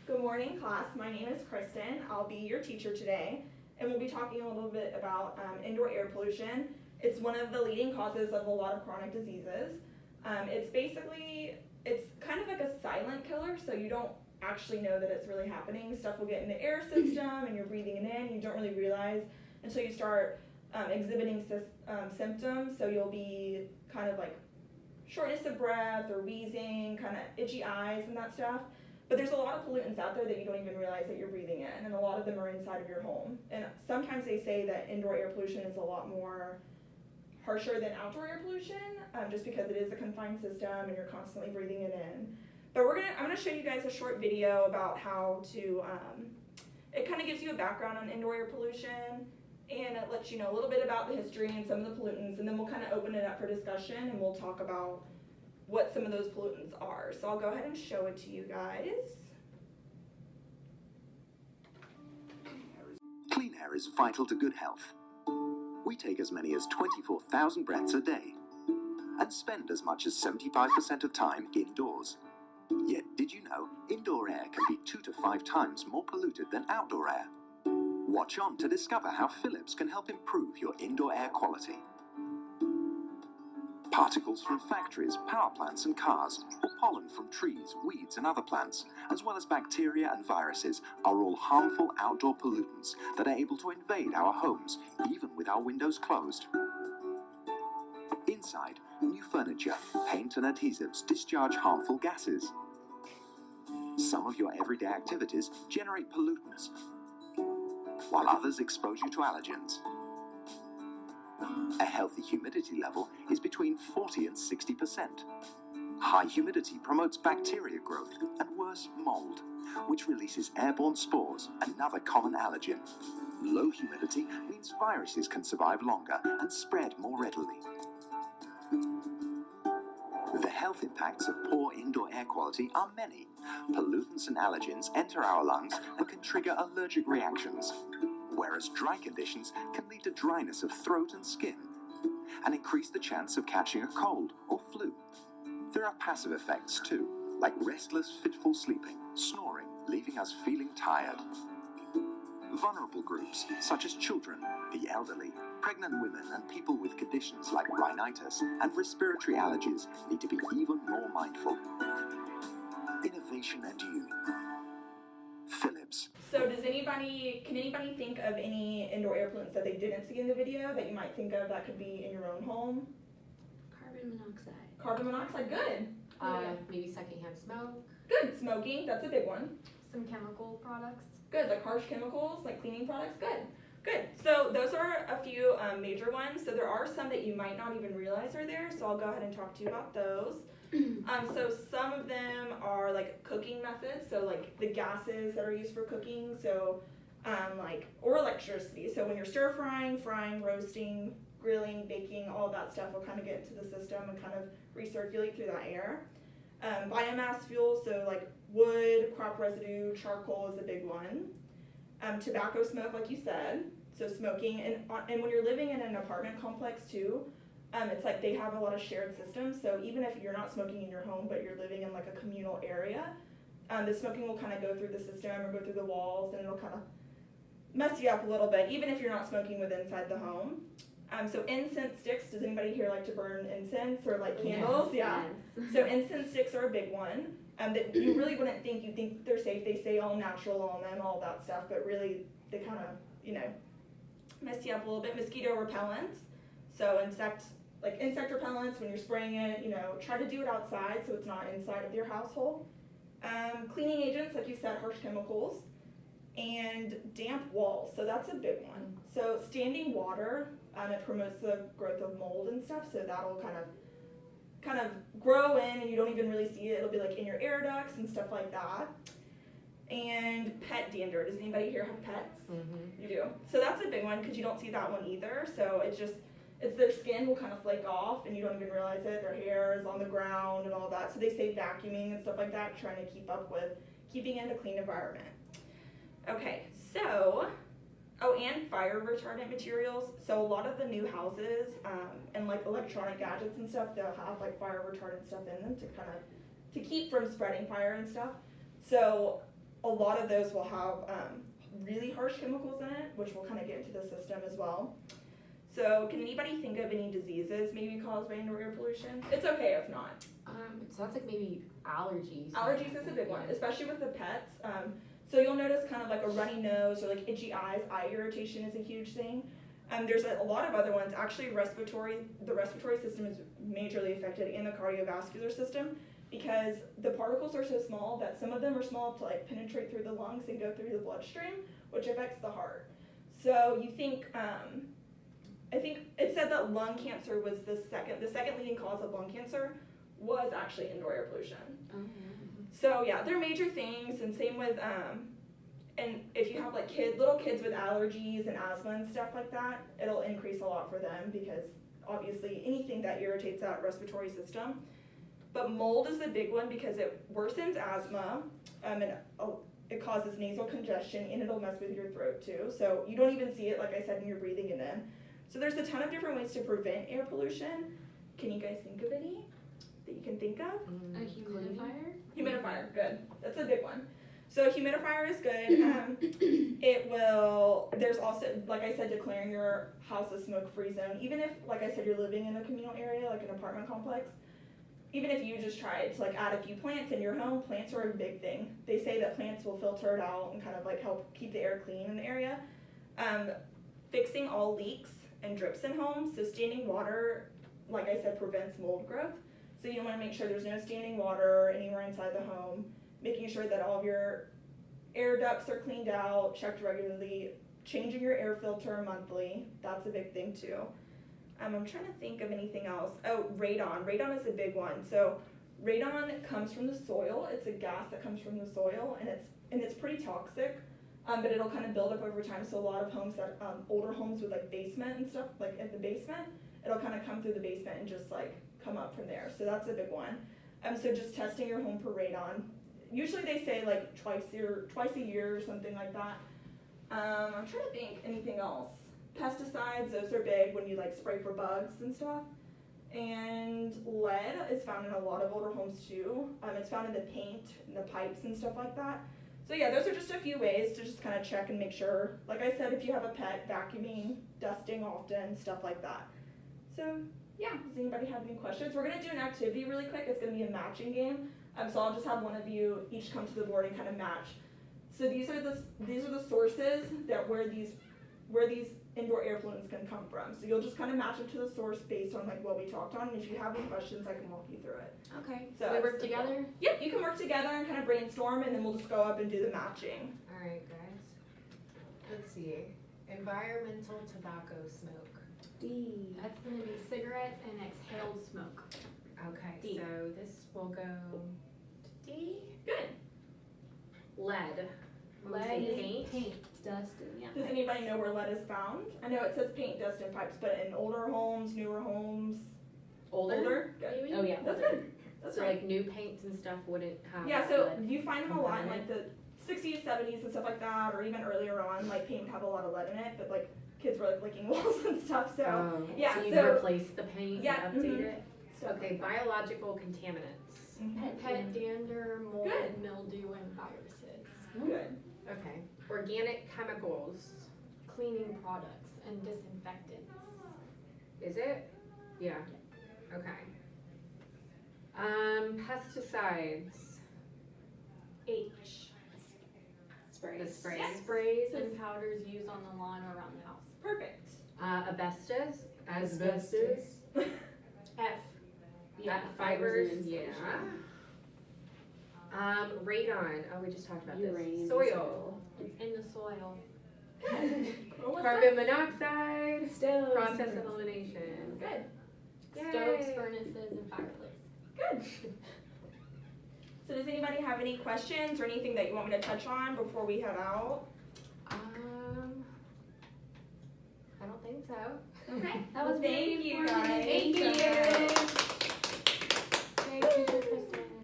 Good morning, class. My name is Kristen. I'll be your teacher today, and we'll be talking a little bit about indoor air pollution. It's one of the leading causes of a lot of chronic diseases. It's kind of like a silent killer, so you don't actually know that it's really happening. Stuff will get in the air system, and you're breathing it in, and you don't really realize until you start exhibiting symptoms. So you'll be kind of like shortness of breath or wheezing, kind of itchy eyes and that stuff. But there's a lot of pollutants out there that you don't even realize that you're breathing in, and a lot of them are inside of your home. And sometimes they say that indoor air pollution is a lot more harsher than outdoor air pollution, just because it is a confined system and you're constantly breathing it in. But I'm gonna show you guys a short video about how to, it kind of gives you a background on indoor air pollution, and it lets you know a little bit about the history and some of the pollutants, and then we'll kind of open it up for discussion and we'll talk about what some of those pollutants are. So I'll go ahead and show it to you guys. Clean air is vital to good health. We take as many as 24,000 breaths a day and spend as much as 75% of time indoors. Yet, did you know indoor air can be 2 to 5 times more polluted than outdoor air? Watch on to discover how Philips can help improve your indoor air quality. Particles from factories, power plants and cars, or pollen from trees, weeds and other plants, as well as bacteria and viruses, are all harmful outdoor pollutants that are able to invade our homes, even with our windows closed. Inside, new furniture, paint and adhesives discharge harmful gases. Some of your everyday activities generate pollutants, while others expose you to allergens. A healthy humidity level is between 40 and 60%. High humidity promotes bacteria growth and worse, mold, which releases airborne spores, another common allergen. Low humidity means viruses can survive longer and spread more readily. The health impacts of poor indoor air quality are many. Pollutants and allergens enter our lungs and can trigger allergic reactions, whereas dry conditions can lead to dryness of throat and skin and increase the chance of catching a cold or flu. There are passive effects too, like restless, fitful sleeping, snoring, leaving us feeling tired. Vulnerable groups, such as children, the elderly, pregnant women, and people with conditions like rhinitis and respiratory allergies need to be even more mindful. Innovation and you. Philips. So can anybody think of any indoor air pollutants that they didn't see in the video that you might think of that could be in your own home? Carbon monoxide. Carbon monoxide, good. Maybe secondhand smoke. Good, smoking, that's a big one. Some chemical products. Good, like harsh chemicals, like cleaning products, good. Good, so those are a few major ones. So there are some that you might not even realize are there, so I'll go ahead and talk to you about those. So some of them are like cooking methods, so like the gases that are used for cooking, so or electricity. So when you're stir frying, roasting, grilling, baking, all of that stuff will kind of get into the system and kind of recirculate through that air. Biomass fuel, so like wood, crop residue, charcoal is a big one. Tobacco smoke, like you said, so smoking, and when you're living in an apartment complex too, it's like they have a lot of shared systems, so even if you're not smoking in your home but you're living in like a communal area, the smoking will kind of go through the system or go through the walls, and it'll kind of mess you up a little bit, even if you're not smoking with inside the home. So incense sticks, does anybody here like to burn incense or like candles? Yeah. So incense sticks are a big one. That you really wouldn't think, you think they're safe, they say all natural on them, all that stuff, but really they kind of, mess you up a little bit. Mosquito repellents, so insect repellents, when you're spraying it, try to do it outside so it's not inside of your household. Cleaning agents, like you said, harsh chemicals, and damp walls, so that's a big one. So standing water, it promotes the growth of mold and stuff, so that'll kind of grow in and you don't even really see it. It'll be like in your air ducts and stuff like that. And pet dander. Does anybody here have pets? Mm-hmm. You do. So that's a big one because you don't see that one either. So it's their skin will kind of flake off and you don't even realize it. Their hair is on the ground and all that. So they say vacuuming and stuff like that, trying to keep up with keeping in a clean environment. Okay, so, and fire retardant materials. So a lot of the new houses and like electronic gadgets and stuff, they'll have like fire retardant stuff in them to keep from spreading fire and stuff. So a lot of those will have really harsh chemicals in it, which will kind of get into the system as well. So can anybody think of any diseases maybe caused by indoor air pollution? It's okay if not. It sounds like maybe allergies. Allergies is a big one, especially with the pets. So you'll notice kind of like a runny nose or like itchy eyes. Eye irritation is a huge thing. There's a lot of other ones. Actually, the respiratory system is majorly affected, and the cardiovascular system, because the particles are so small that some of them are small enough to like penetrate through the lungs and go through the bloodstream, which affects the heart. So you think, I think it said that lung cancer was the second leading cause of lung cancer was actually indoor air pollution. Oh. So yeah, they're major things, and same with and if you have like little kids with allergies and asthma and stuff like that, it'll increase a lot for them because obviously anything that irritates that respiratory system. But mold is the big one because it worsens asthma, and it causes nasal congestion, and it'll mess with your throat too. So you don't even see it, like I said, when you're breathing it in. So there's a ton of different ways to prevent air pollution. Can you guys think of any that you can think of? A humidifier? Humidifier, good. That's a big one. So a humidifier is good. There's also, like I said, declaring your house a smoke-free zone. Even if, like I said, you're living in a communal area, like an apartment complex, even if you just try to like add a few plants in your home, plants are a big thing. They say that plants will filter it out and kind of like help keep the air clean in the area. Fixing all leaks and drips in homes. So standing water, like I said, prevents mold growth. So you want to make sure there's no standing water anywhere inside the home. Making sure that all of your air ducts are cleaned out, checked regularly, changing your air filter monthly. That's a big thing too. I'm trying to think of anything else. Oh, radon. Radon is a big one. So radon comes from the soil. It's a gas that comes from the soil, and it's pretty toxic. But it'll kind of build up over time. So a lot of homes that older homes with like basement and stuff, like at the basement, it'll kind of come through the basement and just like come up from there. So that's a big one. So just testing your home for radon. Usually they say like twice a year or something like that. I'm trying to think anything else. Pesticides, those are big when you like spray for bugs and stuff. And lead is found in a lot of older homes too. It's found in the paint and the pipes and stuff like that. So yeah, those are just a few ways to just kind of check and make sure. Like I said, if you have a pet, vacuuming, dusting often, stuff like that. So yeah, does anybody have any questions? We're gonna do an activity really quick. It's gonna be a matching game. So I'll just have one of you each come to the board and kind of match. So these are the sources that where these indoor air pollutants can come from. So you'll just kind of match them to the source based on like what we talked on. And if you have any questions, I can walk you through it. Okay. So we work together? Yep, you can work together and kind of brainstorm, and then we'll just go up and do the matching. Alright guys, let's see, environmental tobacco smoke. D. That's gonna be cigarettes and exhaled smoke. Okay, D. so this will go to D. Good. Lead. Lead is Paint. paint, dust, and yeah. Does anybody know where lead is found? I know it says paint, dust, and pipes, but in older homes, newer homes, Older? Good. Maybe? Oh yeah, That's older. good. That's So right. like new paints and stuff wouldn't have Yeah, that so lead. you find them a lot in like component. the 60s, 70s and stuff like that, or even earlier on, like paint would have a lot of lead in it, but like kids were like licking walls and stuff, so Oh, yeah, so you so- replace the paint Yeah, and update mhm. it? stuff Okay, like that. biological contaminants. Mhm. Pet dander, mold, Good. mildew, and viruses. Good. Okay, organic chemicals. Cleaning products and disinfectants. Is it? Yeah. Okay. Pesticides. H. The sprays. Yes. Sprays and powders used on the lawn or around the house. Perfect. Asbestos. F. Yeah, fibers. and Yeah. insulation. Radon. Oh, we just talked about Urine, this. Soil. It's in the soil. What was Carbon monoxide. Stoves. Process elimination. that? Good. Stoves, Yay. furnaces, and fireplace. Good. So does anybody have any questions or anything that you want me to touch on before we head out? I don't think so. Okay. That was Thank very you informative. guys. Thank so you. much. Merry Christmas.